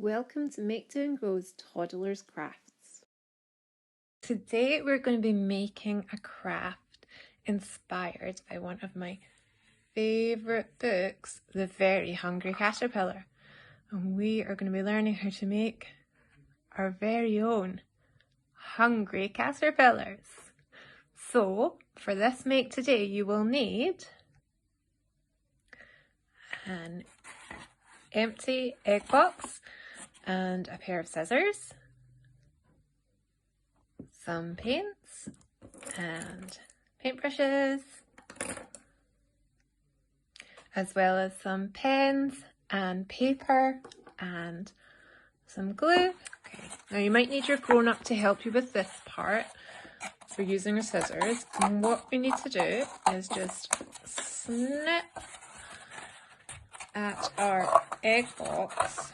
Welcome to Make, Do and Grow's Toddlers Crafts. Today we're going to be making a craft inspired by one of my favourite books, The Very Hungry Caterpillar. And we are going to be learning how to make our very own hungry caterpillars. So for this make today you will need an empty egg box and a pair of scissors, some paints and paintbrushes, as well as some pens and paper and some glue. Okay, now you might need your grown-up to help you with this part for using your scissors. And what we need to do is just snip at our egg box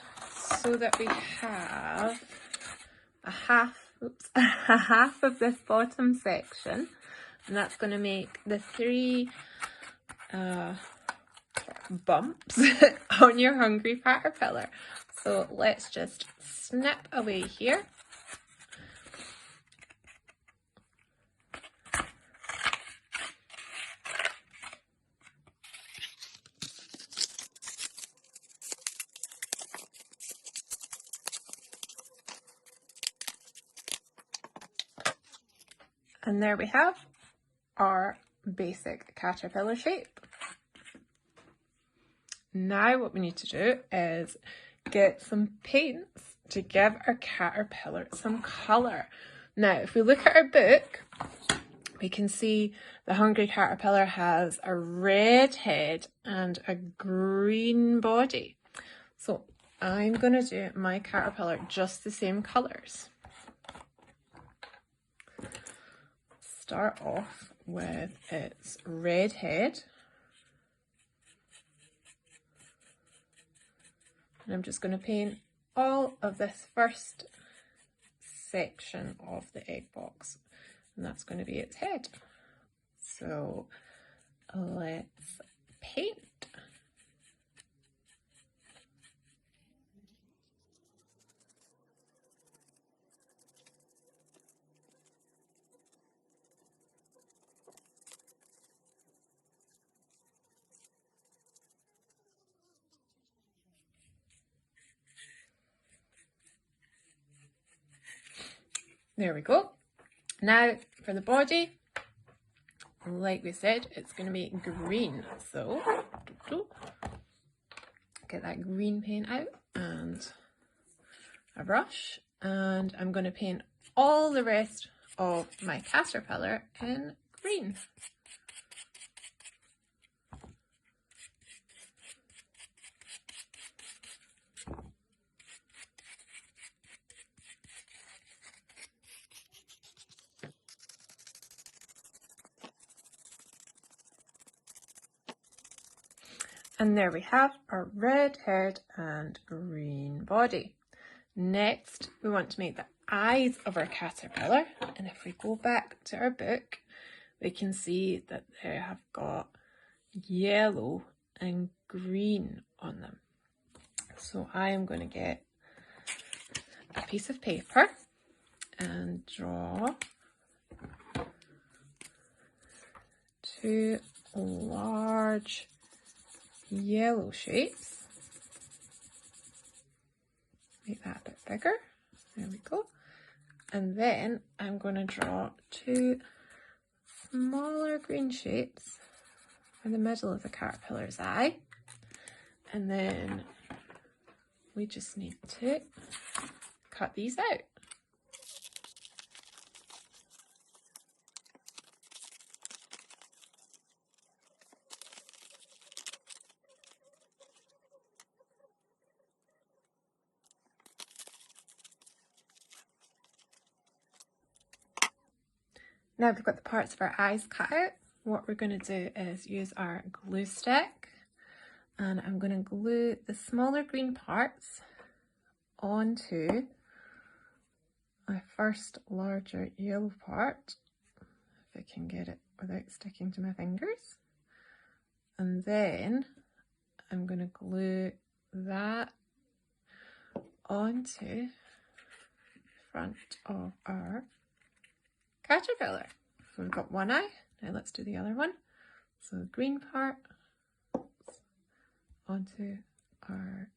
so that we have a half of this bottom section, and that's going to make the three bumps on your hungry caterpillar. So let's just snip away here. And there we have our basic caterpillar shape. Now what we need to do is get some paints to give our caterpillar some colour. Now if we look at our book, we can see the hungry caterpillar has a red head and a green body. So I'm going to do my caterpillar just the same colours. Start off with its red head, and I'm just going to paint all of this first section of the egg box, and that's going to be its head. So let's paint. There we go. Now for the body, like we said, it's going to be green. So get that green paint out and a brush, and I'm going to paint all the rest of my caterpillar in green. And there we have our red head and green body. Next, we want to make the eyes of our caterpillar. And if we go back to our book, we can see that they have got yellow and green on them. So I am going to get a piece of paper and draw two large yellow shapes. Make that a bit bigger. There we go. And then I'm going to draw two smaller green shapes in the middle of the caterpillar's eye. And then we just need to cut these out. Now we've got the parts of our eyes cut out, what we're going to do is use our glue stick, and I'm going to glue the smaller green parts onto my first larger yellow part, if I can get it without sticking to my fingers. And then I'm going to glue that onto the front of our caterpillar. So we've got one eye, now let's do the other one. So the green part onto our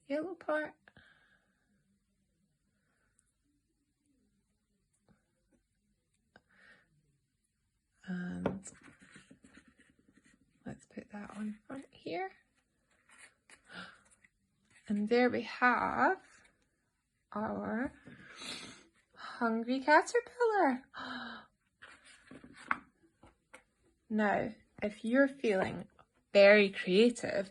yellow part. And let's put that on front here. And there we have our hungry caterpillar. Now, if you're feeling very creative,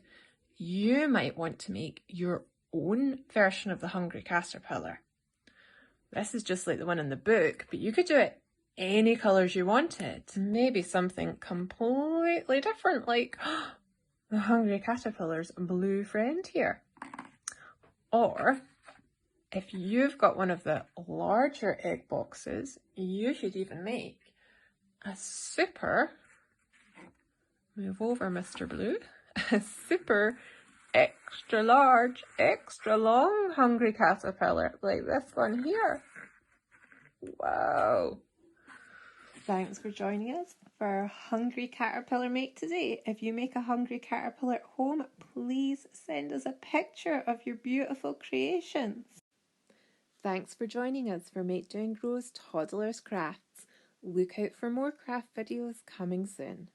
you might want to make your own version of the hungry caterpillar. This is just like the one in the book, but you could do it any colours you wanted. Maybe something completely different, like the hungry caterpillar's blue friend here. Or if you've got one of the larger egg boxes, you should even make a super, move over Mr. Blue, a super extra large, extra long hungry caterpillar like this one here. Wow. Thanks for joining us for our Hungry Caterpillar Make today. If you make a hungry caterpillar at home, please send us a picture of your beautiful creations. Thanks for joining us for Make Do and Grow's Toddlers Crafts. Look out for more craft videos coming soon.